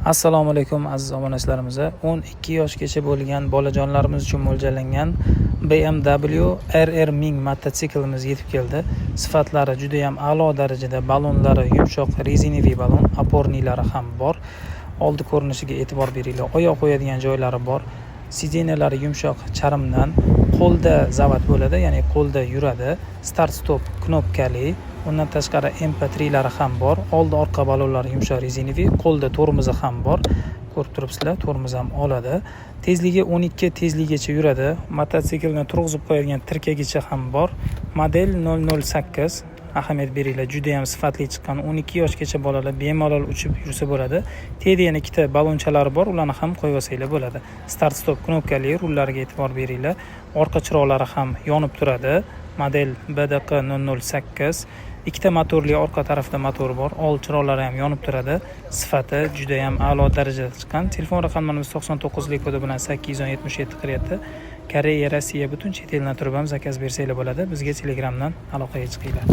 Assalomu alaykum aziz obunachilarimiz. 12 yoshgacha bo'lgan bolajonlarimiz uchun mo'ljallangan BMW RR 1000 mototsiklimiz yetib keldi. Sifatlari juda ham a'lo darajada, balonlari yumshoq rezinaviy balon, opornilari ham bor. Oldi ko'rinishiga e'tibor beringlar. Oyoq qo'yadigan joylari bor. Sidenalari yumshoq charmdan, qo'lda zavat bo'ladi, ya'ni qo'lda yuradi. Start stop knopkali. Undan tashqari MP3lari ham bor. Oldi orqa balonlari yumshoq rezinaviy, qo'lda tormozi ham bor. Ko'rib turibsizlar, tormoz ham oladi. Tezligi 12 tezligigacha yuradi. Mototsiklni turg'izib qo'yadigan tirkagicha ham bor. Model 008. Ahamiyat beringlar, juda ham sifatli chiqqan. 12 yoshgacha bolalar bemalol uchib yursa bo'ladi. Tedi yana ikkita balonchalari bor, ularni ham qo'yib olsanglar bo'ladi. Start stop knopkali, rullariga e'tibor beringlar. Orqa chiroqlari ham yonib turadi. Model BDQ 008. Ikkita motorli orqa tarafda motor bor. Old chiroqlari ham yonib turadi. Sifati juda ham a'lo darajada chiqqan. Telefon raqamlarimiz 99lik kodi bilan 877 Koreya, Rossiya butun chet eldan turib ham zakaz bersanglar bo'ladi. Bizga Telegramdan aloqaga chiqinglar.